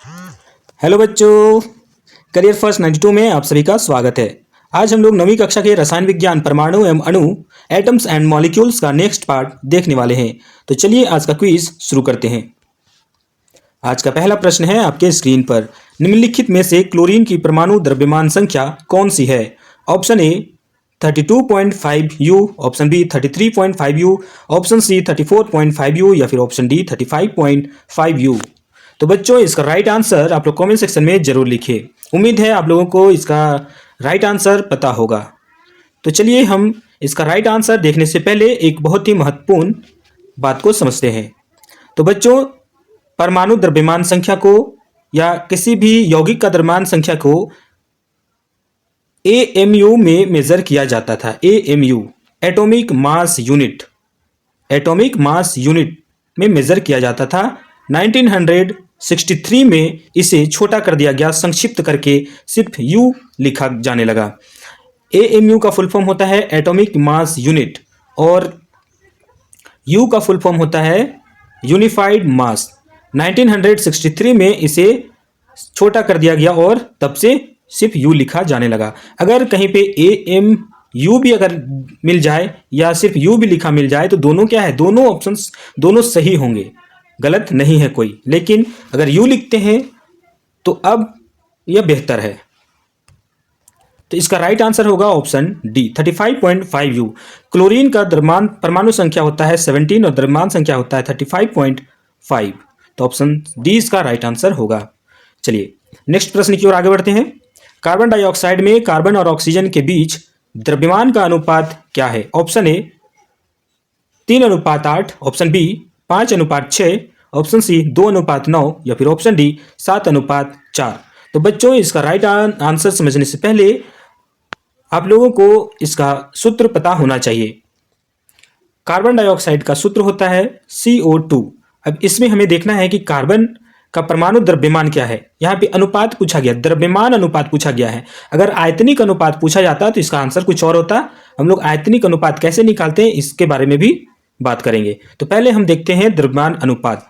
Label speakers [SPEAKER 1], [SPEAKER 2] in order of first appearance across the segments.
[SPEAKER 1] Hello बच्चों, career first 92 में आप सभी का स्वागत है। आज हम लोग 9वीं कक्षा के रसायन विज्ञान परमाणु एवं अणु एटम्स एंड मॉलिक्यूल्स का नेक्स्ट पार्ट देखने वाले हैं। तो चलिए आज का क्विज शुरू करते हैं। आज का पहला प्रश्न है आपके स्क्रीन पर। निम्नलिखित में से क्लोरीन की परमाणु द्रव्यमान संख्या कौन सी है? Option A 32.5U, option B 33.5U, option C 34.5U या फिर ऑप्शन डी 35.5U। तो बच्चों इसका राइट आंसर आप लोग कमेंट सेक्शन में जरूर लिखिए। उम्मीद है आप लोगों को इसका राइट आंसर पता होगा। तो चलिए हम इसका राइट आंसर देखने से पहले एक बहुत ही महत्वपूर्ण बात को समझते हैं। तो बच्चों परमाणु द्रव्यमान संख्या को या किसी भी यौगिक का द्रव्यमान संख्या को AMU में मेजर किया जाता था। AMU atomic mass unit, atomic mass unit में मेजर किया जाता था। 1963 में इसे छोटा कर दिया गया, संक्षिप्त करके सिर्फ U लिखा जाने लगा। AMU का फुल फॉर्म होता है एटॉमिक मास यूनिट और U का फुल फॉर्म होता है यूनिफाइड मास। 1963 में इसे छोटा कर दिया गया और तब से सिर्फ U लिखा जाने लगा। अगर कहीं पे AMU भी अगर मिल जाए या सिर्फ U भी लिखा मिल जाए तो दोनों क्या है, दोनों ऑप्शंस दोनों सही होंगे, गलत नहीं है कोई। लेकिन अगर U लिखते हैं तो अब यह बेहतर है। तो इसका राइट आंसर होगा ऑप्शन डी 35.5U। क्लोरीन का द्रव्यमान परमाणु संख्या होता है 17 और द्रव्यमान संख्या होता है 35.5। तो ऑप्शन डी इसका राइट आंसर होगा। चलिए नेक्स्ट प्रश्न की ओर आगे बढ़ते हैं। कार्बन डाइऑक्साइड में कार्बन और ऑक्सीजन के बीच द्रव्यमान का अनुपात क्या है? Option A 3:8, option B 5:6, option C 2:9 या फिर ऑप्शन डी 7:4। तो बच्चों इसका राइट आंसर समझने से पहले आप लोगों को इसका सूत्र पता होना चाहिए। कार्बन डाइऑक्साइड का सूत्र होता है CO2। अब इसमें हमें देखना है कि कार्बन का परमाणु द्रव्यमान क्या है। यहाँ पे अनुपात पूछा गया, द्रव्यमान अनुपात पूछा गया है। अगर आयतनिक अनुपात पूछा जाता तो इसका आंसर कुछ और होता। हम लोग आयतनिक अनुपात कैसे निकालते हैं इसके बारे में भी बात करेंगे। तो पहले हम देखते हैं द्रव्यमान अनुपात।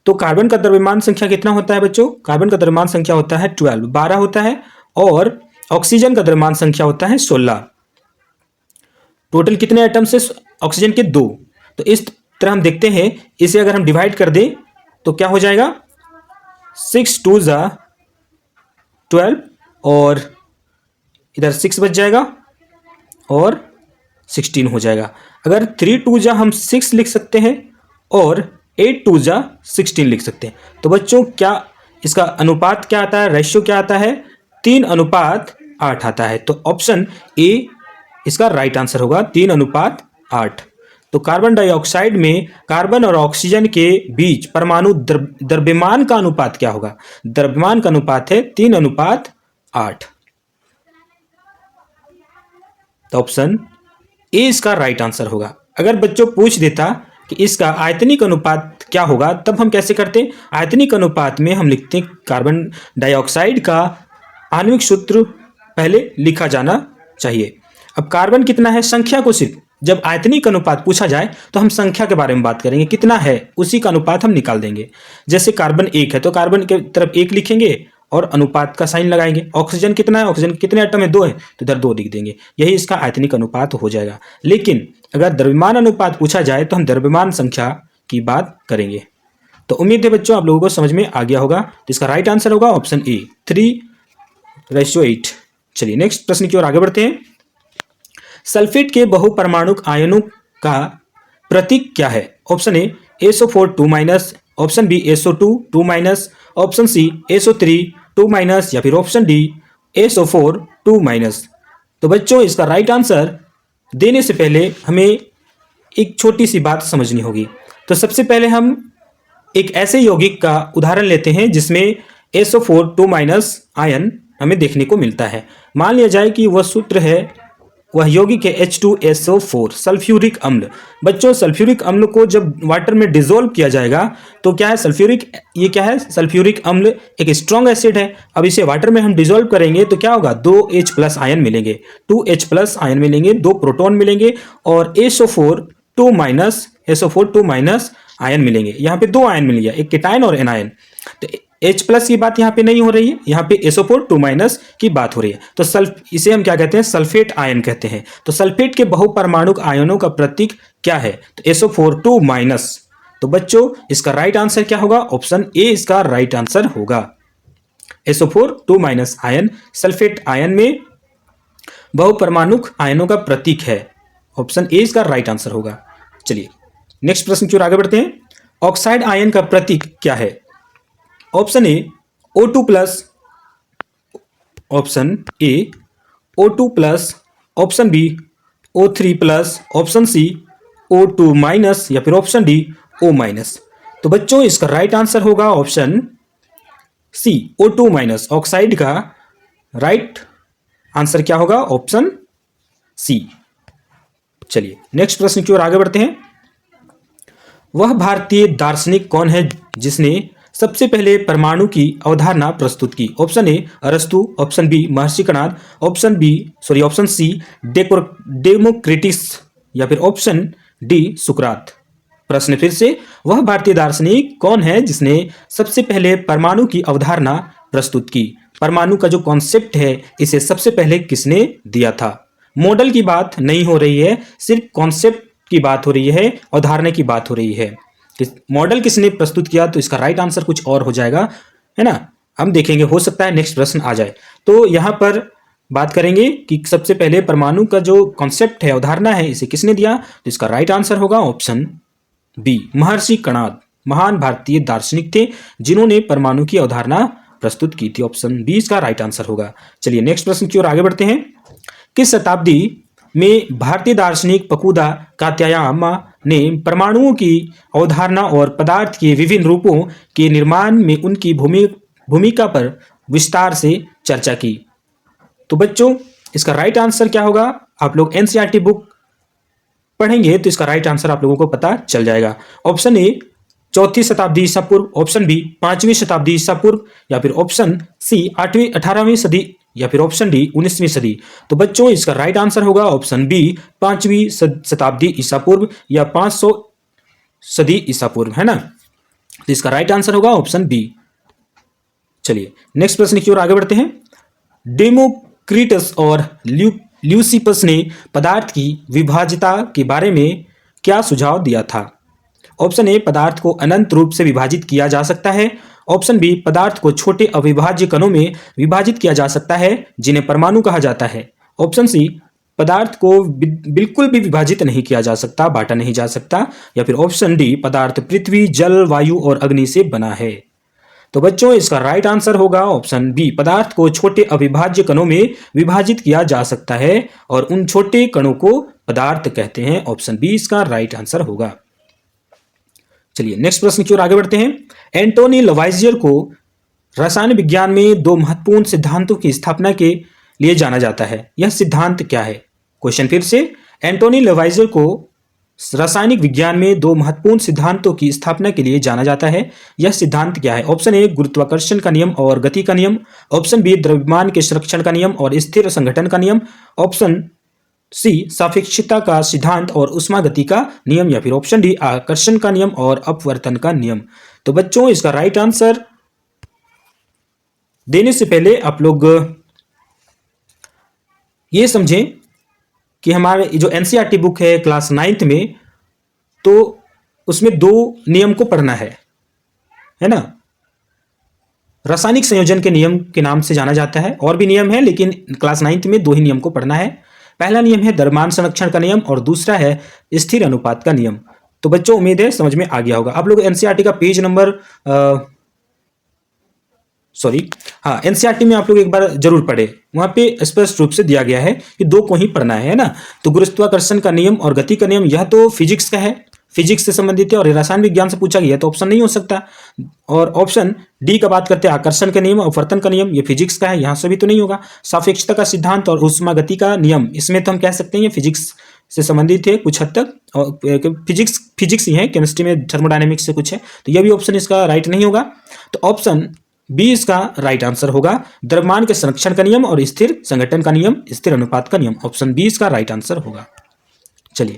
[SPEAKER 1] तो कार्बन का द्रव्यमान संख्या कितना होता है बच्चों? कार्बन का द्रव्यमान संख्या होता है 12 होता है और ऑक्सीजन का द्रव्यमान संख्या होता है 16। टोटल कितने एटम्स है ऑक्सीजन के? 2। तो इस तरह हम देखते हैं, इसे अगर हम डिवाइड कर दें तो क्या हो जाएगा, 6 2 12 और इधर 6 बच जाएगा और 16 हो जाएगा। अगर 3 2 हम 6 लिख सकते हैं और 8 2 16 लिख सकते हैं। तो बच्चों क्या इसका अनुपात क्या आता है, रेशियो क्या आता है? 3:8 आता है। तो ऑप्शन ए इसका राइट आंसर होगा 3:8। तो कार्बन डाइऑक्साइड में कार्बन और ऑक्सीजन के बीच परमाणु द्रव्यमान का अनुपात क्या होगा? द्रव्यमान का अनुपात है 3:8। तो ऑप्शन ए इसका राइट आंसर होगा। अगर बच्चों पूछ देता कि इसका आयतनिक अनुपात क्या होगा तब हम कैसे करते? आयतनिक अनुपात में हम लिखते हैं कार्बन डाइऑक्साइड का आणविक सूत्र पहले लिखा जाना चाहिए। अब कार्बन कितना है, संख्या को सिर्फ जब आयतनिक अनुपात पूछा जाए तो हम संख्या के बारे में बात करेंगे, कितना है उसी का अनुपात हम निकाल देंगे। जैसे कार्बन 1 है तो कार्बन के तरफ 1 लिखेंगे और अनुपात का साइन लगाएंगे। ऑक्सीजन कितना है, ऑक्सीजन कितने एटम है, 2 है तो इधर 2 लिख देंगे। यही इसका आयतनिक अनुपात हो जाएगा। लेकिन अगर द्रव्यमान अनुपात पूछा जाए तो हम द्रव्यमान संख्या की बात करेंगे। तो उम्मीद है बच्चों आप लोगों को समझ में आ गया होगा। तो इसका राइट आंसर होगा ऑप्शन ए 3:8। चलिए नेक्स्ट प्रश्न की ओर आगे बढ़ते हैं। सल्फेट के बहुपरमाणुक आयनों का प्रतीक क्या है? Option A SO4 2-, option B SO2 2-, option C SO3 2-, या फिर ऑप्शन डी SO4 2-। तो बच्चों इसका राइट आंसर देने से पहले हमें एक छोटी सी बात समझनी होगी। तो सबसे पहले हम एक ऐसे यौगिक का उदाहरण लेते हैं जिसमें SO4 2- आयन हमें देखने को मिलता है। मान लिया जाए कि वह सूत्र है, वह यौगिक है H2SO4 सल्फ्यूरिक अम्ल। बच्चों सल्फ्यूरिक अम्ल को जब वाटर में डिसॉल्व किया जाएगा तो क्या है, ये क्या है, सल्फ्यूरिक अम्ल एक स्ट्रॉन्ग एसिड है। अब इसे वाटर में हम डिसॉल्व करेंगे तो क्या होगा, 2H+ आयन मिलेंगे, 2H+ आयन मिलेंगे, 2 प्रोटॉन मिलेंगे और SO4 2- आयन मिलेंगे। यहाँ पे 2 आयन मिल गया, एक केटायन और एनायन। तो H प्लस की बात यहाँ पे नहीं हो रही है, यहाँ पे SO4 2 माइनस की बात हो रही है। तो इसे हम क्या कहते हैं, सल्फेट आयन कहते हैं। तो सल्फेट के बहुपरमाणुक आयनों का प्रतीक क्या है, तो SO4 2 माइनस। तो बच्चों इसका राइट आंसर क्या होगा, ऑप्शन ए इसका राइट आंसर होगा। SO4 2 minus ion sulphate ion में बहुपरमाणुक आयनों का प्रतीक है। ऑप्शन ए इसका राइट आंसर होगा। चलिए नेक्स्ट प्रश्न की ओर आगे बढ़ते हैं। ऑक्साइड आयन का प्रतीक क्या है, option A O2 plus, option A O2 plus, option B O3 plus, option C O2 minus या फिर ऑप्शन डी O माइनस। तो बच्चों इसका राइट आंसर होगा option C O2 minus. Oxide का राइट आंसर क्या होगा, ऑप्शन सी। चलिए नेक्स्ट प्रश्न की ओर आगे बढ़ते हैं। वह भारतीय दार्शनिक कौन है जिसने सबसे पहले परमाणु की अवधारणा प्रस्तुत की, ऑप्शन ए अरस्तु, ऑप्शन बी महर्षि कणाद, ऑप्शन सी डेमोक्रिटस या फिर ऑप्शन डी सुकरात। प्रश्न फिर से, वह भारतीय दार्शनिक कौन है जिसने सबसे पहले परमाणु की अवधारणा प्रस्तुत की। परमाणु का जो कॉन्सेप्ट है इसे सबसे पहले किसने दिया था। मॉडल की बात नहीं हो रही है, सिर्फ कॉन्सेप्ट की बात हो रही है, अवधारणा की बात हो रही है। मॉडल किसने प्रस्तुत किया, तो इसका राइट आंसर कुछ और हो जाएगा, है ना। हम देखेंगे, हो सकता है नेक्स्ट प्रश्न आ जाए। तो यहाँ पर बात करेंगे कि सबसे पहले परमाणु का जो कॉन्सेप्ट है, अवधारणा है, इसे किसने दिया, तो इसका राइट आंसर होगा ऑप्शन बी महर्षि कणाद। महान भारतीय दार्शनिक थे जिन्होंने परमाणु की अवधारणा प्रस्तुत की थी। ऑप्शन बी इसका राइट आंसर होगा। चलिए नेक्स्ट प्रश्न की ओर आगे बढ़ते हैं। किस शताब्दी में भारतीय दार्शनिक पकुदा कात्यायन ने परमाणुओं की अवधारणा और पदार्थ के विभिन्न रूपों के निर्माण में उनकी भूमिका पर विस्तार से चर्चा की। तो बच्चों इसका राइट आंसर क्या होगा, आप लोग एनसीईआरटी बुक पढ़ेंगे तो इसका राइट आंसर आप लोगों को पता चल जाएगा। ऑप्शन ए 4वीं शताब्दी ईसा पूर्व, ऑप्शन बी 5वीं शताब्दी ईसा पूर्व, या फिर ऑप्शन सी 18वीं सदी, या फिर ऑप्शन डी 19वीं सदी। तो बच्चों इसका राइट आंसर होगा ऑप्शन बी 5वीं शताब्दी ईसा पूर्व या 500 सदी ईसा पूर्व, है ना। तो इसका राइट आंसर होगा ऑप्शन बी। चलिए नेक्स्ट प्रश्न की ओर आगे बढ़ते हैं। डेमोक्रिटस और ल्यूसिपस ने पदार्थ की विभाज्यता के बारे में क्या सुझाव दिया था। ऑप्शन ए पदार्थ को अनंत रूप से विभाजित किया जा सकता है, ऑप्शन बी पदार्थ को छोटे अविभाज्य कणों में विभाजित किया जा सकता है जिन्हें परमाणु कहा जाता है, ऑप्शन सी पदार्थ को बिल्कुल भी विभाजित नहीं किया जा सकता, बांटा नहीं जा सकता, या फिर ऑप्शन डी पदार्थ पृथ्वी, जल, वायु और अग्नि से बना है। तो बच्चों इसका राइट आंसर होगा ऑप्शन बी पदार्थ को छोटे अविभाज्य कणों में विभाजित किया जा सकता है और उन छोटे कणों को पदार्थ कहते हैं। ऑप्शन बी इसका राइट आंसर होगा। चलिए नेक्स्ट प्रश्न की ओर आगे बढ़ते हैं। एंटोनी लवाइजियर को रसायन विज्ञान में दो महत्वपूर्ण सिद्धांतों की स्थापना के लिए जाना जाता है। यह सिद्धांत क्या है। क्वेश्चन फिर से, एंटोनी लवाइजियर को रासायनिक विज्ञान में दो महत्वपूर्ण सिद्धांतों की स्थापना के लिए जाना जाता है। यह सिद्धांत क्या है। ऑप्शन ए गुरुत्वाकर्षण का नियम और गति का नियम, ऑप्शन बी द्रव्यमान के संरक्षण का नियम और स्थिर संघटन का नियम, ऑप्शन सी सापेक्षता का सिद्धांत और उष्मागति का नियम, या फिर ऑप्शन डी आकर्षण का नियम और अपवर्तन का नियम। तो बच्चों इसका राइट आंसर देने से पहले आप लोग ये समझें कि हमारे जो एनसीईआरटी बुक है क्लास 9th में, तो उसमें दो नियम को पढ़ना है ना। रासायनिक संयोजन के नियम के नाम से जाना जाता है, और भी नियम है लेकिन क्लास 9th में दो ही नियम को पढ़ना है। पहला नियम है द्रव्यमान संरक्षण का नियम और दूसरा है स्थिर अनुपात का नियम। तो बच्चों उम्मीद है समझ में आ गया होगा। आप लोग एनसीईआरटी का पेज नंबर एनसीईआरटी में आप लोग एक बार जरूर पढ़े, वहां पे स्पष्ट रूप से दिया गया है कि दो को ही पढ़ना है ना। तो गुरुत्वाकर्षण का नियम और गति का नियम यह तो फिजिक्स का है, फिजिक्स से संबंधित है और रसायन विज्ञान से पूछा गया तो ऑप्शन नहीं हो सकता। और ऑप्शन डी का बात करते हैं आकर्षण का नियम और अपवर्तन का नियम, ये फिजिक्स का है, यहाँ से भी तो नहीं होगा। सापेक्षता का सिद्धांत और उष्मागति का नियम, इसमें तो हम कह सकते हैं ये फिजिक्स से संबंधित है कुछ हद तक, और फिजिक्स ही है, केमिस्ट्री में थर्मोडायनेमिक्स से कुछ है, तो यह भी ऑप्शन इसका राइट नहीं होगा। तो ऑप्शन बी इसका राइट आंसर होगा द्रव्यमान के संरक्षण का नियम और स्थिर संघटन का नियम, स्थिर अनुपात का नियम। ऑप्शन बी इसका राइट आंसर होगा। चलिए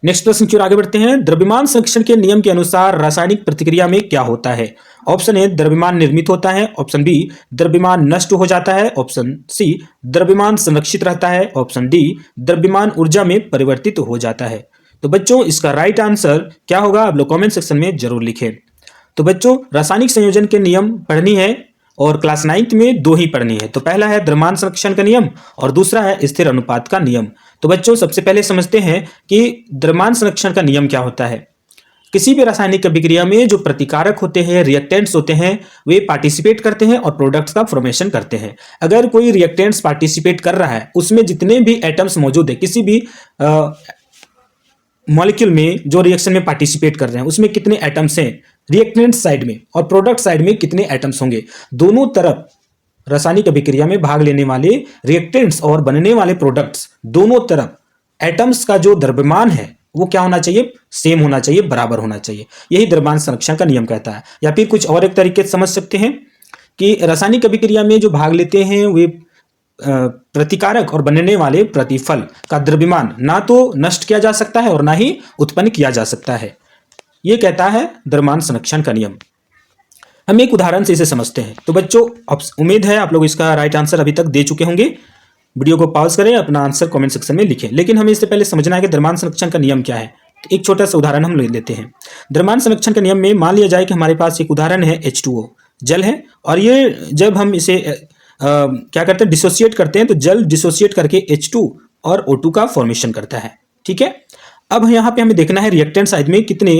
[SPEAKER 1] नेक्स्ट प्रश्न की ओर आगे बढ़ते हैं। द्रव्यमान संरक्षण के नियम के अनुसार रासायनिक प्रतिक्रिया में क्या होता है? ऑप्शन ए द्रव्यमान निर्मित होता है, ऑप्शन बी द्रव्यमान नष्ट हो जाता है, ऑप्शन सी द्रव्यमान संरक्षित रहता है, ऑप्शन डी द्रव्यमान ऊर्जा में परिवर्तित हो जाता है। तो बच्चों इसका राइट आंसर क्या होगा आप लोग कमेंट सेक्शन में जरूर लिखें। तो बच्चों रासायनिक संयोजन के नियम पढ़नी है और क्लास 9th में 2 ही पढ़नी है। तो पहला है द्रव्यमान संरक्षण का नियम और दूसरा है स्थिर अनुपात का नियम। तो बच्चों सबसे पहले समझते हैं कि द्रव्यमान संरक्षण का नियम क्या होता है। किसी भी रासायनिक अभिक्रिया में जो प्रतिकारक होते हैं, रिएक्टेंट्स होते हैं, वे पार्टिसिपेट करते हैं और प्रोडक्ट्स का फॉर्मेशन करते हैं। अगर कोई रिएक्टेंट्स पार्टिसिपेट कर रहा है, उसमें जितने भी एटम्स मौजूद है, किसी भी मॉलिक्यूल में जो रिएक्शन में पार्टिसिपेट कर रहे हैं, उसमें कितने एटम्स हैं रिएक्टेंट साइड में और प्रोडक्ट साइड में कितने एटम्स होंगे, दोनों तरफ रासायनिक अभिक्रिया में भाग लेने वाले रिएक्टेंट्स और बनने वाले प्रोडक्ट्स, दोनों तरफ एटम्स का जो द्रव्यमान है वो क्या होना चाहिए? सेम होना चाहिए, बराबर होना चाहिए। यही द्रव्यमान संरक्षण का नियम कहता है। या फिर कुछ और एक तरीके से समझ सकते हैं कि रासायनिक अभिक्रिया में जो भाग लेते हैं वे प्रतिकारक और बनने वाले प्रतिफल का द्रव्यमान ना तो नष्ट किया जा सकता है और ना ही उत्पन्न किया जा सकता है। ये कहता है द्रव्यमान संरक्षण का नियम। हम एक उदाहरण से इसे समझते हैं। तो बच्चों उम्मीद है आप लोग इसका राइट आंसर अभी तक दे चुके होंगे। वीडियो को पॉज करें, अपना आंसर कमेंट सेक्शन में लिखें। लेकिन हमें इससे पहले समझना है कि द्रव्यमान संरक्षण का नियम क्या है। तो एक छोटा सा उदाहरण हम ले लेते हैं। द्रव्यमान संरक्षण के नियम में मान लिया जाए कि हमारे पास एक उदाहरण है H2O, जल है, और ये जब हम इसे क्या करते हैं, डिसोसिएट करते हैं, तो जल डिसोसिएट करके H2 और O2 का फॉर्मेशन करता है। ठीक है, अब यहाँ पे हमें देखना है रिएक्टेंट साइड में कितने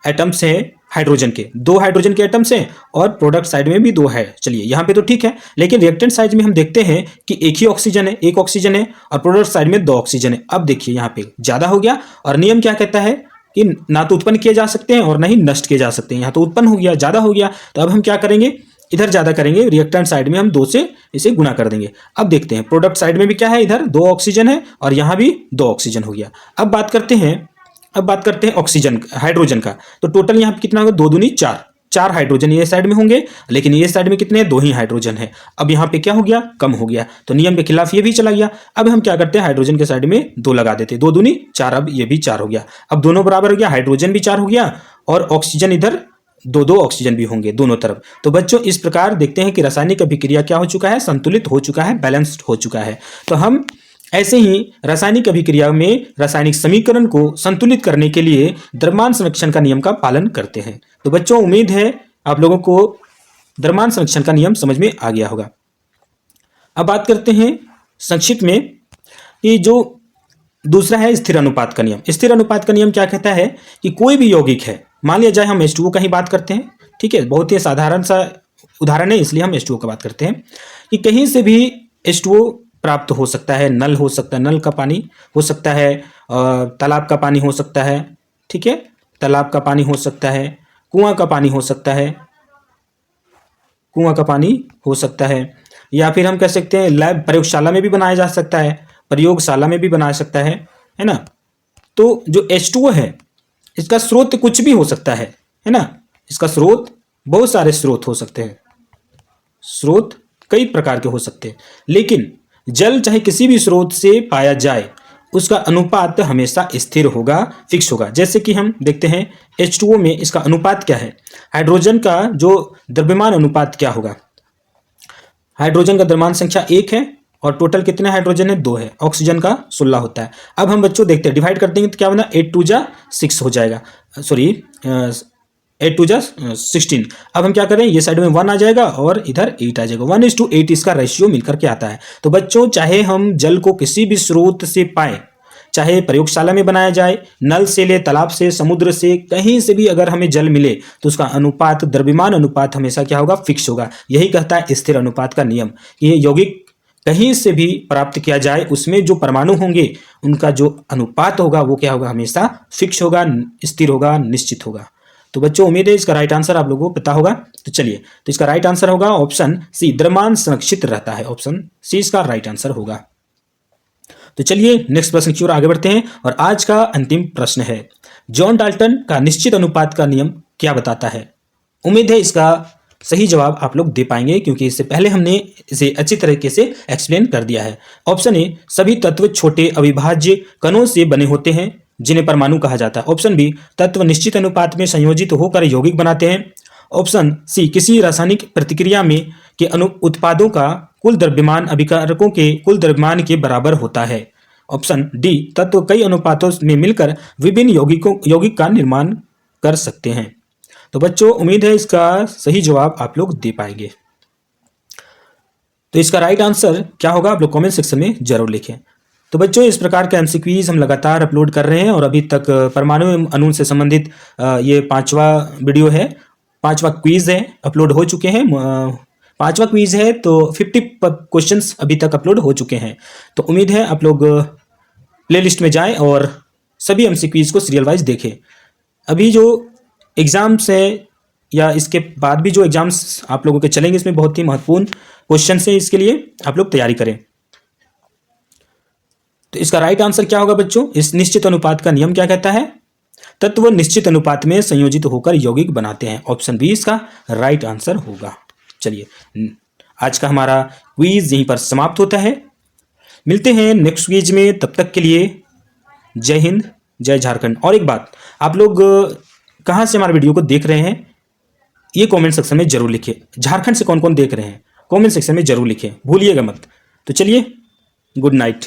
[SPEAKER 1] एटम्स हैं हाइड्रोजन के। 2 हाइड्रोजन के एटम्स हैं और प्रोडक्ट साइड में भी 2 है। चलिए यहाँ पे तो ठीक है, लेकिन रिएक्टेंट साइड में हम देखते हैं कि एक ही ऑक्सीजन है, एक ऑक्सीजन है, और प्रोडक्ट साइड में 2 ऑक्सीजन है। अब देखिए यहाँ पे ज्यादा हो गया, और नियम क्या कहता है कि ना तो उत्पन्न किए जा सकते हैं और ना ही नष्ट किए जा सकते हैं। यहाँ तो उत्पन्न हो गया, ज्यादा हो गया, तो अब हम क्या करेंगे, इधर ज्यादा करेंगे, रिएक्टेंट साइड में हम 2 से इसे गुना कर देंगे। अब देखते हैं प्रोडक्ट साइड में भी क्या है, इधर 2 ऑक्सीजन है और यहाँ भी 2 ऑक्सीजन हो गया। अब बात करते हैं ऑक्सीजन हाइड्रोजन का। तो टोटल यहाँ पे कितना होगा, 2 दूनी 4 हाइड्रोजन ये साइड में होंगे, लेकिन ये साइड में कितने, 2 ही हाइड्रोजन है। अब यहाँ पे क्या हो गया, कम हो गया, तो नियम के खिलाफ ये भी चला गया। अब हम क्या करते हैं, हाइड्रोजन के साइड में 2 लगा देते हैं, 2 दूनी 4, अब ये भी 4 हो गया। अब दोनों बराबर हो गया, हाइड्रोजन भी 4 हो गया और ऑक्सीजन इधर 2 ऑक्सीजन भी होंगे दोनों तरफ। तो बच्चों इस प्रकार देखते हैं कि रासायनिक अभिक्रिया क्या हो चुका है, संतुलित हो चुका है, बैलेंस्ड हो चुका है। तो हम ऐसे ही रासायनिक अभिक्रिया में रासायनिक समीकरण को संतुलित करने के लिए द्रव्यमान संरक्षण का नियम का पालन करते हैं। तो बच्चों उम्मीद है आप लोगों को द्रव्यमान संरक्षण का नियम समझ में आ गया होगा। अब बात करते हैं संक्षिप्त में कि जो दूसरा है स्थिर अनुपात का नियम। स्थिर अनुपात का नियम क्या कहता है कि कोई भी यौगिक है, मान लिया जाए हम H2O का ही बात करते हैं, ठीक है, बहुत ही साधारण सा उदाहरण है इसलिए हम H2O का बात करते हैं, कि कहीं से भी H2O प्राप्त हो सकता है, नल हो सकता है, नल का पानी हो सकता है, तालाब का पानी हो सकता है, ठीक है, तालाब का पानी हो सकता है, कुआं का पानी हो सकता है, कुआं का पानी हो सकता है, या फिर हम कह सकते हैं लैब प्रयोगशाला में भी बनाया जा सकता है, प्रयोगशाला में भी बना सकता है ना। तो जो H2O है इसका स्रोत कुछ भी हो सकता है ना, इसका स्रोत बहुत सारे स्रोत हो सकते हैं, स्रोत कई प्रकार के हो सकते हैं, लेकिन जल चाहे किसी भी स्रोत से पाया जाए उसका अनुपात हमेशा स्थिर होगा, फिक्स होगा। जैसे कि हम देखते हैं H2O में इसका अनुपात क्या है, हाइड्रोजन का जो द्रव्यमान अनुपात क्या होगा, हाइड्रोजन का द्रव्यमान संख्या 1 है और टोटल कितने हाइड्रोजन है, 2 है, ऑक्सीजन का 16 होता है। अब हम बच्चों देखते हैं, डिवाइड कर देंगे तो क्या बना, 8 2 जा 6 हो जाएगा, सॉरी 8 2 जा 16। अब हम क्या करें, ये साइड में 1 आ जाएगा और इधर 8 आ जाएगा, 1:8 इसका रेशियो मिलकर के आता है। तो बच्चों चाहे हम जल को किसी भी स्रोत से पाए, चाहे प्रयोगशाला में बनाया जाए, नल से ले, तालाब से, समुद्र से, कहीं से भी अगर हमें जल मिले तो उसका अनुपात, द्रव्यमान अनुपात हमेशा क्या होगा, फिक्स होगा। यही कहता है स्थिर अनुपात का नियम कि ये यौगिक कहीं से भी प्राप्त किया जाए उसमें जो परमाणु होंगे उनका जो अनुपात होगा वो क्या होगा, हमेशा फिक्स होगा, स्थिर होगा, निश्चित होगा। तो बच्चों उम्मीद है इसका राइट आंसर आप लोगों को पता होगा। तो चलिए, तो इसका राइट आंसर होगा ऑप्शन सी, द्रव्यमान संरक्षित रहता है, ऑप्शन सी इसका राइट आंसर होगा। तो चलिए नेक्स्ट प्रश्न की ओर आगे बढ़ते हैं और आज का अंतिम प्रश्न है, जॉन डाल्टन का निश्चित अनुपात का नियम क्या बताता है। उम्मीद है इसका सही जवाब आप लोग दे पाएंगे क्योंकि इससे पहले हमने इसे अच्छी तरीके से एक्सप्लेन कर दिया है। ऑप्शन ए, सभी तत्व छोटे अविभाज्य कणों से बने होते हैं, जिन्हें परमाणु कहा जाता है। ऑप्शन बी, तत्व निश्चित अनुपात में संयोजित होकर यौगिक बनाते हैं। ऑप्शन सी, किसी रासायनिक प्रतिक्रिया में के उत्पादों का कुल द्रव्यमान अभिकारकों के कुल द्रव्यमान के बराबर होता है। ऑप्शन डी, तत्व कई अनुपातों में मिलकर विभिन्न यौगिक का निर्माण कर सकते हैं। तो बच्चों, उम्मीद है इसका सही जवाब आप लोग दे पाएंगे। तो इसका राइट आंसर क्या होगा, आप लोग कमेंट सेक्शन में जरूर लिखें। तो बच्चों, इस प्रकार के एमसीक्यूज हम लगातार अपलोड कर रहे हैं और अभी तक परमाणु एवं अणु से संबंधित ये 5वां वीडियो है, 5वां क्विज है, अपलोड हो चुके हैं। 5वां क्विज है तो 50 क्वेश्चंस अभी तक अपलोड हो चुके हैं। तो उम्मीद है आप लोग प्लेलिस्ट में जाएं और सभी एमसीक्यूज को सीरियल वाइज देखें। अभी जो एग्जाम्स है या इसके बाद भी जो एग्जाम्स आप लोगों के चलेंगे, इसमें बहुत ही महत्वपूर्ण क्वेश्चन है, इसके लिए आप लोग तैयारी करें। तो इसका राइट आंसर क्या होगा बच्चों, इस निश्चित अनुपात का नियम क्या कहता है, तत्व निश्चित अनुपात में संयोजित होकर यौगिक बनाते हैं। ऑप्शन बी इसका राइट आंसर होगा। चलिए, आज का हमारा क्विज यहीं पर समाप्त होता है। मिलते हैं नेक्स्ट क्विज में, तब तक के लिए जय हिंद, जय झारखंड। और एक बात, आप लोग कहाँ से हमारे वीडियो को देख रहे हैं ये कमेंट सेक्शन में जरूर लिखें। झारखंड से कौन कौन देख रहे हैं कमेंट सेक्शन में जरूर लिखें, भूलिएगा मत। तो चलिए, गुड नाइट।